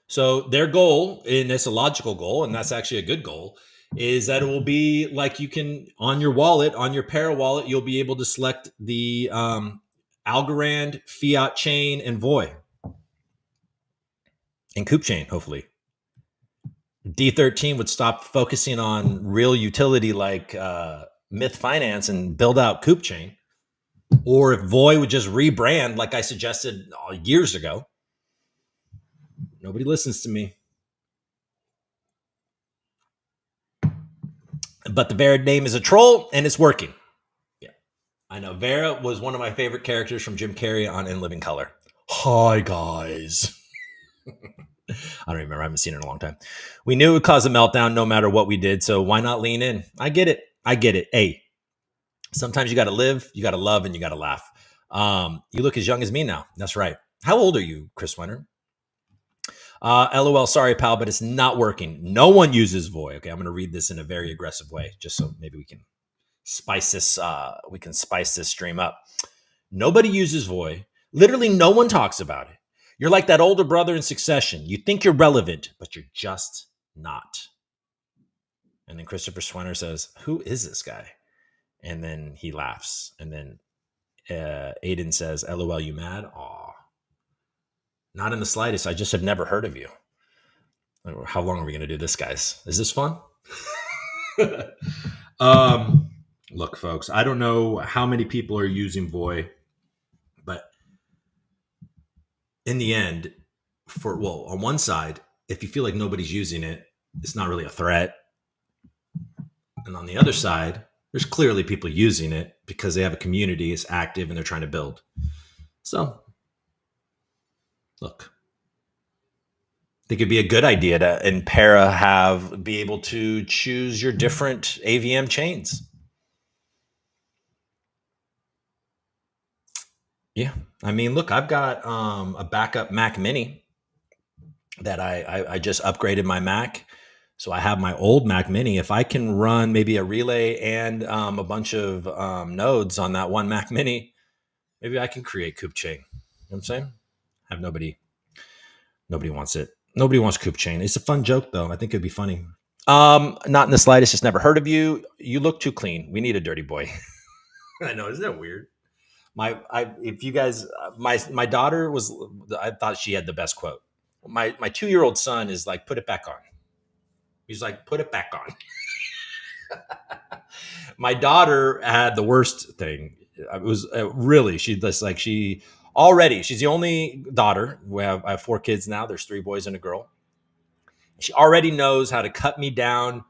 So their goal, and it's a logical goal, and that's actually a good goal, is that it will be like you can, on your wallet, on your Para wallet, you'll be able to select the Algorand, Fiat Chain, and Voy. And Coop Chain, hopefully. D13 would stop focusing on real utility like Myth Finance and build out Coop Chain. Or if Voy would just rebrand like I suggested years ago. Nobody listens to me. But the Vera name is a troll, and it's working. Yeah, I know. Vera was one of my favorite characters from Jim Carrey on In Living Color. Hi, guys. I don't remember. I haven't seen it in a long time. We knew it would cause a meltdown no matter what we did, so why not lean in? I get it. Hey, sometimes you got to live, you got to love, and you got to laugh. You look as young as me now. That's right. How old are you, Chris Winter? LOL, sorry, pal, but it's not working. No one uses Voy. Okay, I'm going to read this in a very aggressive way, just so maybe we can spice this. We can spice this stream up. Nobody uses Voy. Literally, no one talks about it. You're like that older brother in Succession. You think you're relevant, but you're just not. And then Christopher Swinner says, "Who is this guy?" And then he laughs. And then Aiden says, "LOL, you mad?" Aw. Not in the slightest. I just have never heard of you. How long are we going to do this, guys? Is this fun? Look, folks, I don't know how many people are using Voy, but in the end, on one side, if you feel like nobody's using it, it's not really a threat. And on the other side, there's clearly people using it because they have a community, it's active, and they're trying to build. So, look, I think it'd be a good idea to, in Para, be able to choose your different AVM chains. Yeah. I mean, look, I've got a backup Mac Mini that I just upgraded my Mac. So I have my old Mac Mini. If I can run maybe a relay and a bunch of nodes on that one Mac Mini, maybe I can create Coop Chain. You know what I'm saying? Have nobody wants it. Nobody wants Coop Chain. It's a fun joke though. I think it'd be funny. Not in the slightest. Just never heard of you. You look too clean. We need a dirty boy. I know, isn't that weird? If you guys, my daughter was. I thought she had the best quote. My 2-year-old son is like, put it back on. He's like, put it back on. My daughter had the worst thing. It was really she's the only daughter. I have 4 kids now. There's 3 boys and a girl. She already knows how to cut me down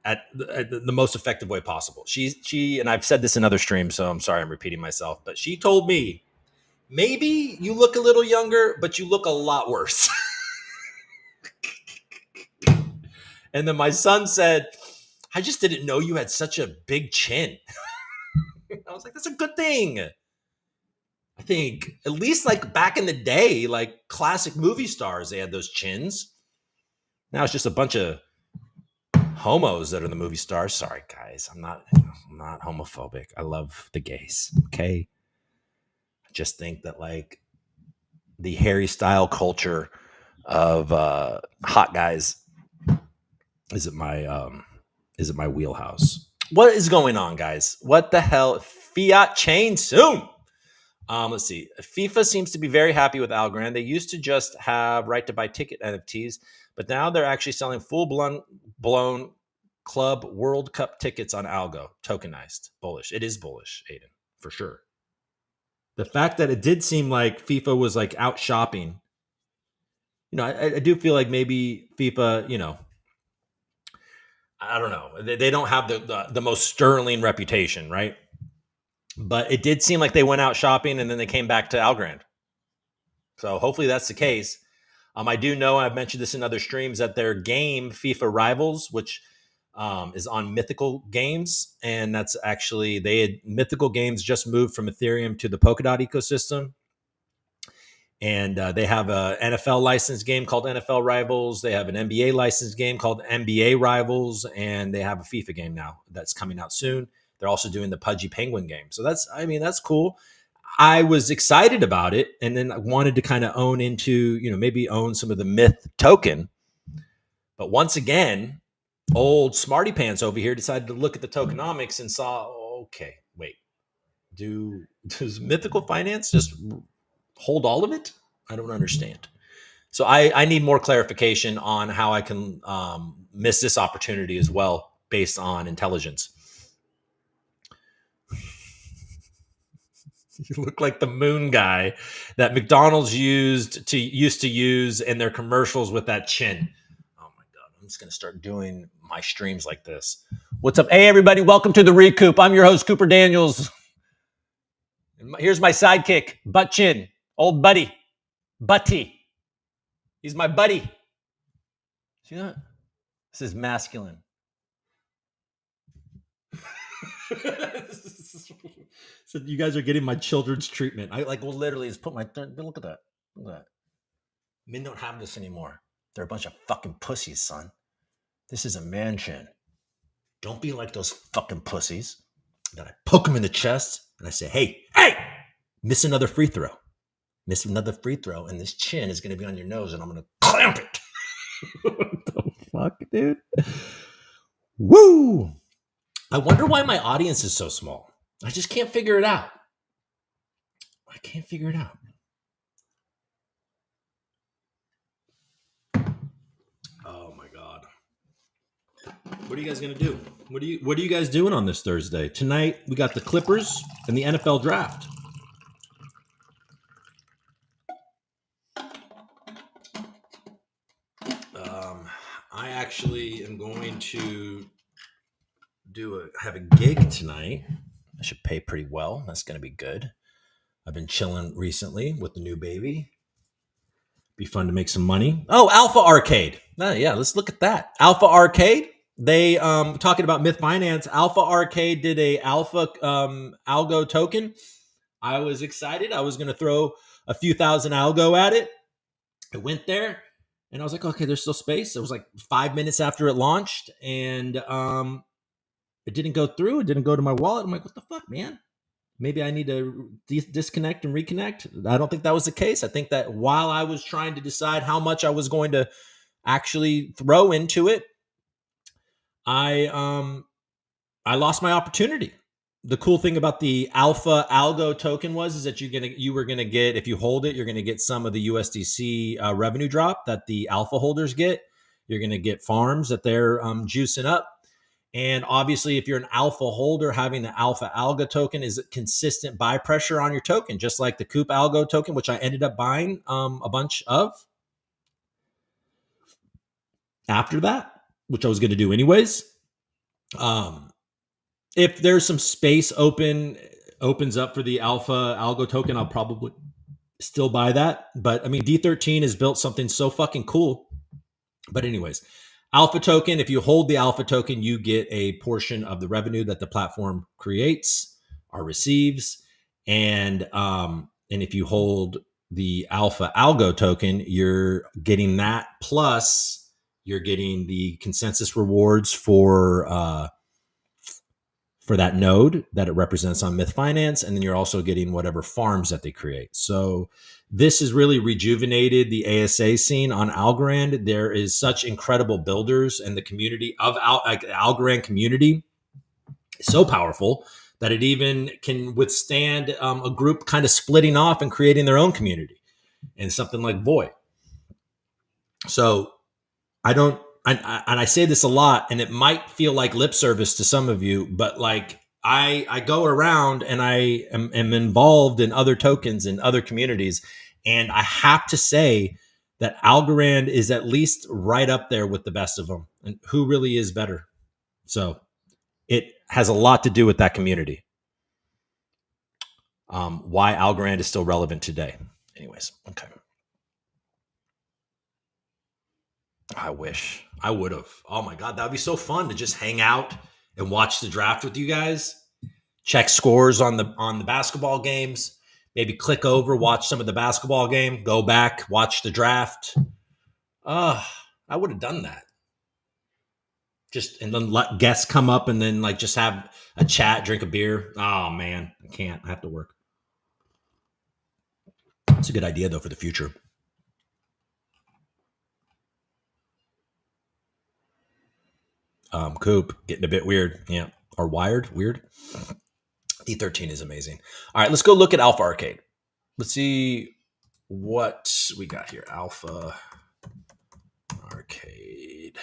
at the most effective way possible. She and I've said this in other streams, so I'm sorry I'm repeating myself, but she told me, maybe you look a little younger, but you look a lot worse. And then my son said, I just didn't know you had such a big chin. I was like, that's a good thing. I think at least like back in the day, like classic movie stars, they had those chins. Now it's just a bunch of homos that are the movie stars. Sorry, guys. I'm not homophobic. I love the gays. Okay. I just think that like the Harry style culture of hot guys isn't my wheelhouse. What is going on, guys? What the hell? Fiat chain soon. Let's see. FIFA seems to be very happy with Algorand. They used to just have right to buy ticket NFTs, but now they're actually selling full-blown club World Cup tickets on Algo, tokenized. Bullish. It is bullish, Aiden, for sure. The fact that it did seem like FIFA was like out shopping. I do feel like maybe FIFA, I don't know. They don't have the most sterling reputation, right? But it did seem like they went out shopping and then they came back to Algorand. So hopefully that's the case. I do know, I've mentioned this in other streams, that their game, FIFA Rivals, which is on Mythical Games, and that's actually, Mythical Games just moved from Ethereum to the Polkadot ecosystem. And they have a NFL licensed game called NFL Rivals. They have an NBA licensed game called NBA Rivals, and they have a FIFA game now that's coming out soon. They're also doing the Pudgy Penguin game. So that's cool. I was excited about it, and then I wanted to kind of maybe own some of the Myth token. But once again, old Smarty Pants over here decided to look at the tokenomics and saw, okay, wait, does Mythical Finance just hold all of it? I don't understand. So I need more clarification on how I can miss this opportunity as well based on intelligence. You look like the moon guy that McDonald's used to use in their commercials with that chin. Oh my God. I'm just going to start doing my streams like this. What's up? Hey, everybody. Welcome to the Recoup. I'm your host, Cooper Daniels. Here's my sidekick, Butt Chin, old buddy, Butty. He's my buddy. See that? This is masculine. So you guys are getting my children's treatment. I will literally just put my look at that. Look at that. Men don't have this anymore. They're a bunch of fucking pussies, son. This is a mansion. Don't be like those fucking pussies. Then I poke them in the chest and I say, hey, miss another free throw. Miss another free throw, and this chin is going to be on your nose, and I'm going to clamp it. What the fuck, dude? Woo! I wonder why my audience is so small. I just can't figure it out. Oh my God. What are you guys going to do? What are you guys doing on this Thursday? Tonight, we got the Clippers and the NFL draft. I actually am going to have a gig tonight. I should pay pretty well. That's going to be good. I've been chilling recently with the new baby. Be fun to make some money. Oh, Alpha Arcade. Yeah, let's look at that. Alpha Arcade. They talking about Myth Finance. Alpha Arcade did a Alpha Algo token. I was excited. I was going to throw a few thousand Algo at it. I went there. And I was like, okay, there's still space. It was like 5 minutes after it launched, and it didn't go through. It didn't go to my wallet. I'm like, what the fuck, man? maybe I need to disconnect and reconnect. I don't think that was the case. I think that while I was trying to decide how much I was going to actually throw into it, I lost my opportunity. The cool thing about the alpha algo token is that you were gonna get, if you hold it, you're gonna get some of the USDC revenue drop that the alpha holders get. You're gonna get farms that they're juicing up. And obviously, if you're an alpha holder, having the alpha algo token is consistent buy pressure on your token, just like the RECOOP algo token, which I ended up buying a bunch of after that, which I was going to do anyways. If there's some space opens up for the alpha algo token, I'll probably still buy that. But I mean, D13 has built something so fucking cool. But anyways, alpha token, if you hold the alpha token, you get a portion of the revenue that the platform creates or receives. And if you hold the alpha algo token, you're getting that, plus you're getting the consensus rewards for that node that it represents on Myth Finance. And then you're also getting whatever farms that they create. So this has really rejuvenated the ASA scene on Algorand. There is such incredible builders, and the community of Algorand community is so powerful that it even can withstand a group kind of splitting off and creating their own community and something like Void. So I say this a lot, and it might feel like lip service to some of you, but like I go around and I am involved in other tokens and other communities, and I have to say that Algorand is at least right up there with the best of them. And who really is better? So it has a lot to do with that community. Why Algorand is still relevant today. Anyways, okay. I wish I would have. Oh my God, that would be so fun to just hang out and watch the draft with you guys. Check scores on the basketball games. Maybe click over, watch some of the basketball game, go back, watch the draft. I would have done that. Just and then let guests come up and then like just have a chat, drink a beer. Oh man, I can't. I have to work. It's a good idea though for the future. Coop getting a bit weird. Yeah. Or wired. Weird. D13 is amazing. All right, let's go look at Alpha Arcade. Let's see what we got here. Alpha Arcade.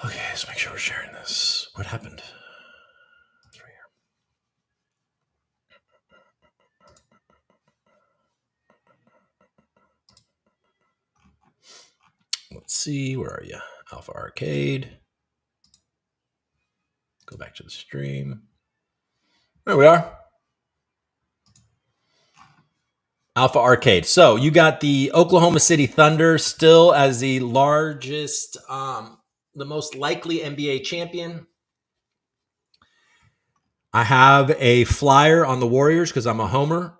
Okay, let's make sure we're sharing this. What happened? It's right here. Let's see. Where are you? Alpha Arcade. Go back to the stream. There we are. Alpha Arcade. So you got the Oklahoma City Thunder still as the largest, the most likely NBA champion. I have a flyer on the Warriors because I'm a homer.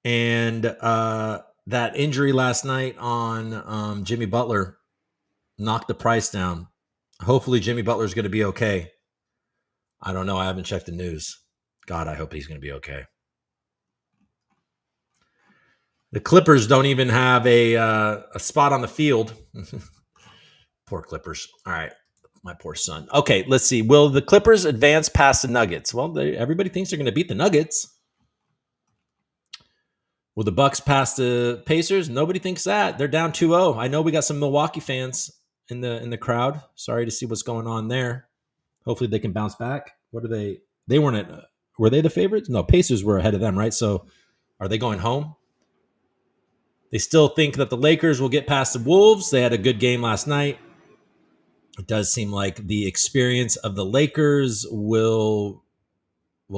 And that injury last night on Jimmy Butler knocked the price down. Hopefully Jimmy Butler's going to be okay. I don't know. I haven't checked the news. God, I hope he's going to be okay. The Clippers don't even have a spot on the field. Poor Clippers. All right. My poor son. Okay, let's see. Will the Clippers advance past the Nuggets? Well, everybody thinks they're going to beat the Nuggets. Will the Bucks pass the Pacers? Nobody thinks that. They're down 2-0. I know we got some Milwaukee fans in the crowd. Sorry to see what's going on there. Hopefully they can bounce back. What are they? They weren't were they the favorites? No, Pacers were ahead of them, right? So are they going home? They still think that the Lakers will get past the Wolves. They had a good game last night. It does seem like the experience of the Lakers will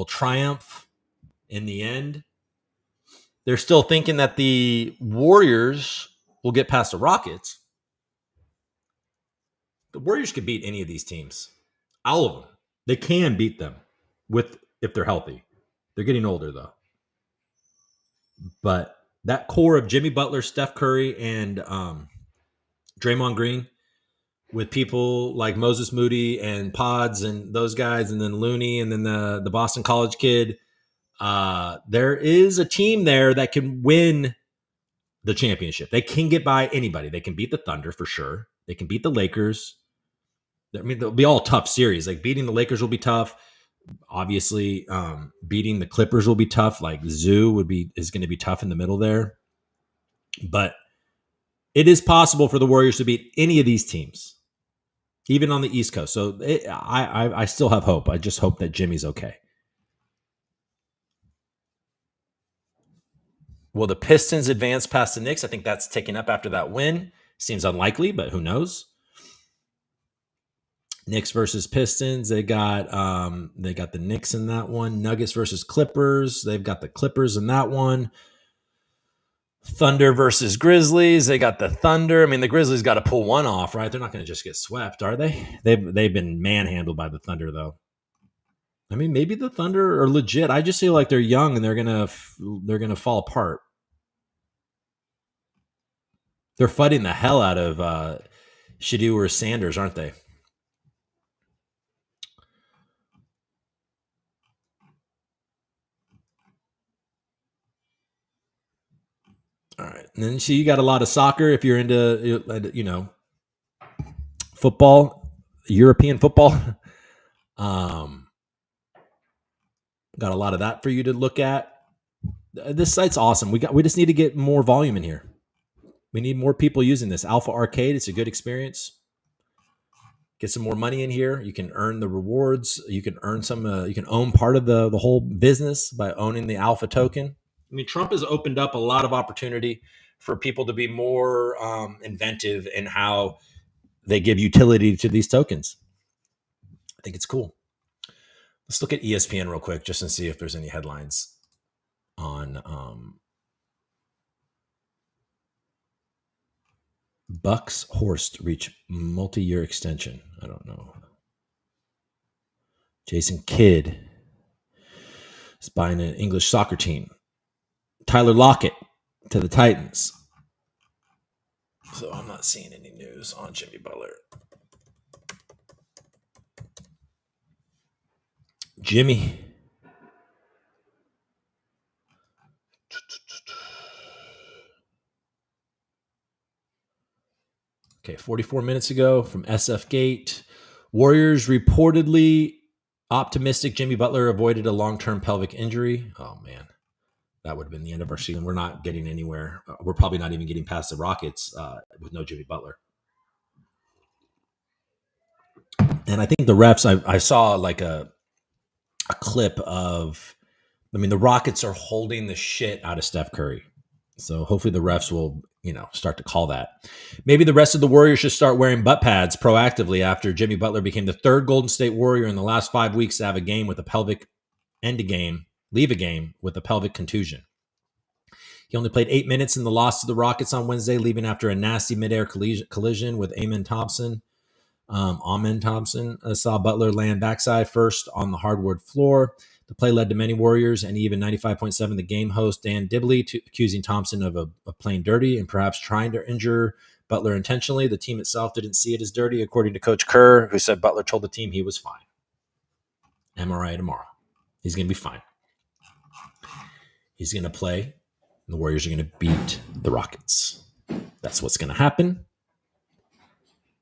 triumph in the end. They're still thinking that the Warriors will get past the Rockets. The Warriors could beat any of these teams. All of them. They can beat them if they're healthy. They're getting older, though. But that core of Jimmy Butler, Steph Curry, and Draymond Green, with people like Moses Moody and Pods and those guys, and then Looney, and then the Boston College kid. There is a team there that can win the championship. They can get by anybody. They can beat the Thunder for sure. They can beat the Lakers. I mean, they'll be all tough series. Like beating the Lakers will be tough. Obviously, beating the Clippers will be tough. Like Zoo is going to be tough in the middle there. But it is possible for the Warriors to beat any of these teams, even on the East Coast. So I still have hope. I just hope that Jimmy's okay. Will the Pistons advance past the Knicks? I think that's taken up after that win. Seems unlikely, but who knows? Knicks versus Pistons. They got the Knicks in that one. Nuggets versus Clippers. They've got the Clippers in that one. Thunder versus Grizzlies. They got the Thunder. I mean, the Grizzlies got to pull one off, right? They're not going to just get swept, are they? They've been manhandled by the Thunder, though. I mean, maybe the Thunder are legit. I just feel like they're young and they're gonna fall apart. They're fighting the hell out of Shedeur Sanders, aren't they? All right. And then you got a lot of soccer if you're into, football, European football. Got a lot of that for you to look at. This site's awesome. We just need to get more volume in here. We need more people using this. Alpha Arcade, it's a good experience. Get some more money in here. You can earn the rewards. You can earn you can own part of the whole business by owning the Alpha token. I mean, Trump has opened up a lot of opportunity for people to be more inventive in how they give utility to these tokens. I think it's cool. Let's look at ESPN real quick just to see if there's any headlines on Bucks Horst reach multi-year extension. I don't know. Jason Kidd is buying an English soccer team. Tyler Lockett to the Titans. So I'm not seeing any news on Jimmy Butler. Jimmy. Okay, 44 minutes ago from SF Gate. Warriors reportedly optimistic Jimmy Butler avoided a long-term pelvic injury. Oh, man. That would have been the end of our season. We're not getting anywhere. We're probably not even getting past the Rockets with no Jimmy Butler. And I think the refs, I saw like a clip of, the Rockets are holding the shit out of Steph Curry. So hopefully the refs will, start to call that. Maybe the rest of the Warriors should start wearing butt pads proactively after Jimmy Butler became the third Golden State Warrior in the last 5 weeks to have a game with a pelvic leave a game with a pelvic contusion. He only played 8 minutes in the loss to the Rockets on Wednesday, leaving after a nasty midair collision with Amen Thompson. Saw Butler land backside first on the hardwood floor. The play led to many Warriors and even 95.7 the game host Dan Dibley accusing Thompson of playing dirty and perhaps trying to injure Butler intentionally. The team itself didn't see it as dirty, according to Coach Kerr, who said Butler told the team he was fine. MRI tomorrow. He's going to be fine. He's going to play, and the Warriors are going to beat the Rockets. That's what's going to happen.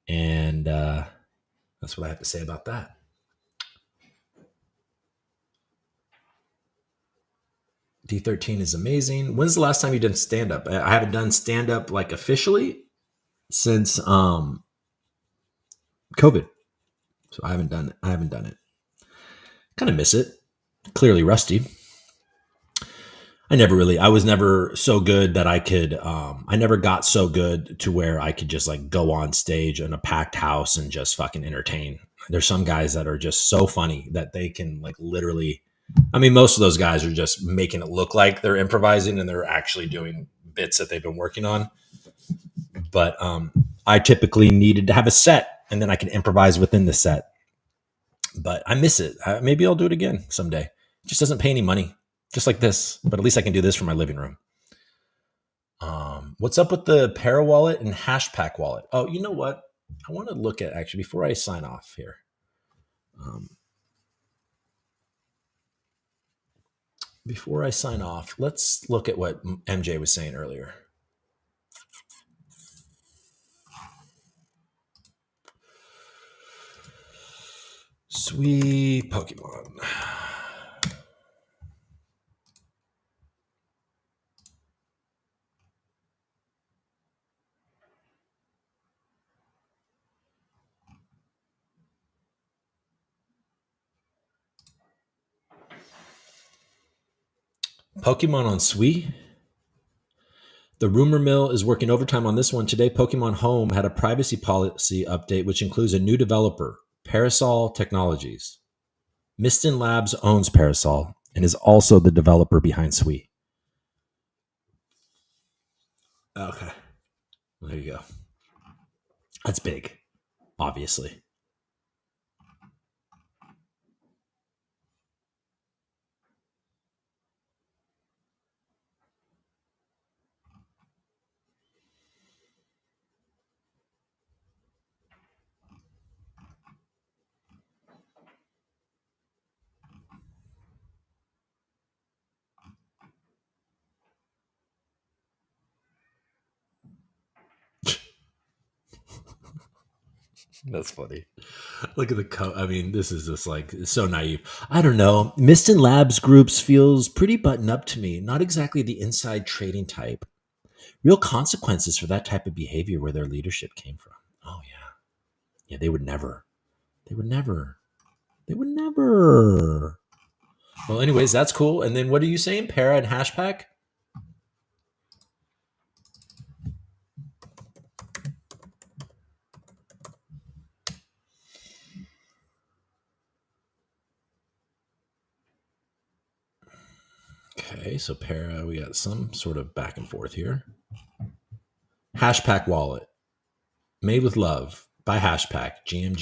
And that's what I have to say about that. D13 is amazing. When's the last time you done stand-up? I haven't done stand-up like officially since COVID. So I haven't done it. Kind of miss it. Clearly rusty. I was never so good that I could, I never got so good to where I could just like go on stage in a packed house and just fucking entertain. There's some guys that are just so funny that they can like literally, most of those guys are just making it look like they're improvising and they're actually doing bits that they've been working on. But I typically needed to have a set and then I can improvise within the set. But I miss it. Maybe I'll do it again someday. It just doesn't pay any money. Just like this, but at least I can do this from my living room. What's up with the Para wallet and Hashpack wallet? Oh, you know what? I want to look at, actually, before I sign off here. Before I sign off, let's look at what MJ was saying earlier. Sweet Pokemon. Pokemon on Sweet. The rumor mill is working overtime on this one. Today, Pokemon Home had a privacy policy update, which includes a new developer, Parasol Technologies. Miston Labs owns Parasol and is also the developer behind Sweet. Okay. There you go. That's big, obviously. That's funny. Look at the I mean, this is just like so naive. I don't know. Miston Labs groups feels pretty buttoned up to me. Not exactly the inside trading type. Real consequences for that type of behavior where their leadership came from. Oh yeah. Yeah, they would never. They would never. They would never. Well, anyways, that's cool. And then what are you saying? Para and Hashpack? Okay, so Para, we got some sort of back and forth here. Hashpack wallet. Made with love by Hashpack. GM.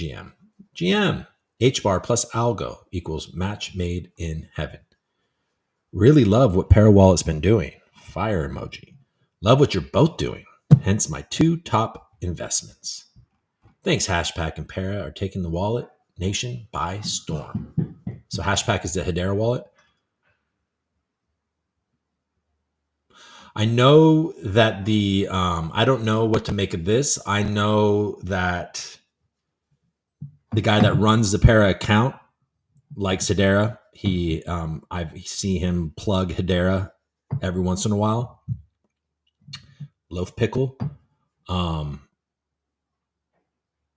GM. HBAR plus algo equals match made in heaven. Really love what Para Wallet's been doing. Fire emoji. Love what you're both doing. Hence my two top investments. Thanks, Hashpack and Para are taking the wallet nation by storm. So Hashpack is the Hedera wallet. I know that the I don't know what to make of this. I know that the guy that runs the Para account likes Hedera. I see him plug Hedera every once in a while. Loaf Pickle.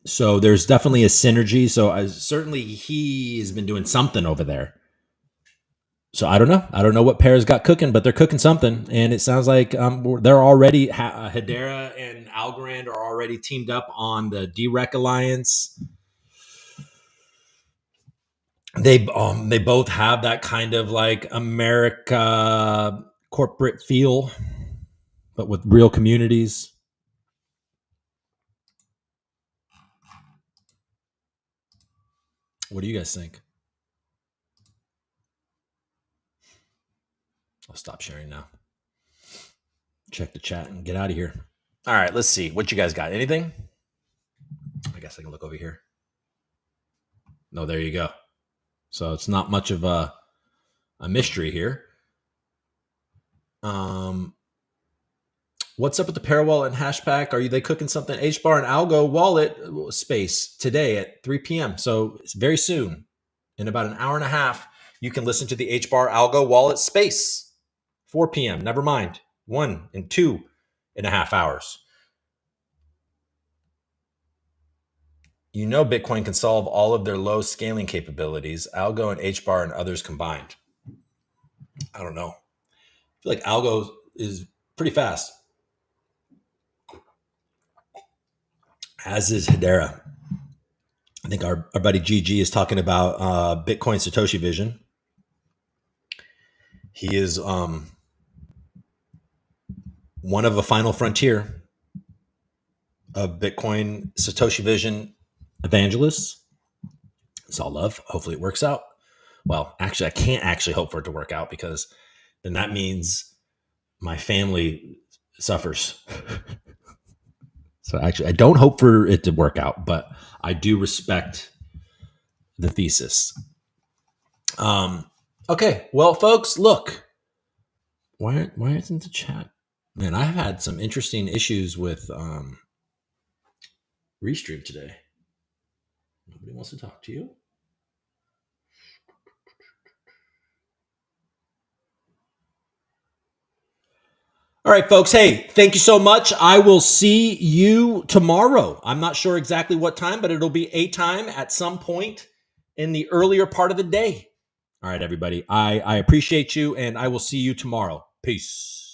So there's definitely a synergy. So certainly he has been doing something over there. So I don't know. I don't know what Para's got cooking, but they're cooking something. And it sounds like they're already, Hedera and Algorand are already teamed up on the DREC Alliance. They both have that kind of like America corporate feel, but with real communities. What do you guys think? I'll stop sharing now. Check the chat and get out of here. All right, let's see. What you guys got? Anything? I guess I can look over here. No, there you go. So it's not much of a mystery here. What's up with the Parawallet and Hashpack? Are they cooking something? HBAR and Algo wallet space today at 3 p.m. So it's very soon. In about an hour and a half, you can listen to the HBAR Algo wallet space. 4 p.m. Never mind. 1 and 2.5 hours. You know Bitcoin can solve all of their low scaling capabilities, Algo and HBAR and others combined. I don't know. I feel like Algo is pretty fast. As is Hedera. I think our buddy GG is talking about Bitcoin Satoshi Vision. He is one of a final frontier of Bitcoin Satoshi Vision evangelists. It's all love. Hopefully it works out. Well, actually, I can't actually hope for it to work out because then that means my family suffers. So actually, I don't hope for it to work out, but I do respect the thesis. Okay, well, folks, look. Why isn't the chat? Man, I've had some interesting issues with Restream today. Nobody wants to talk to you. All right, folks. Hey, thank you so much. I will see you tomorrow. I'm not sure exactly what time, but it'll be a time at some point in the earlier part of the day. All right, everybody. I appreciate you, and I will see you tomorrow. Peace.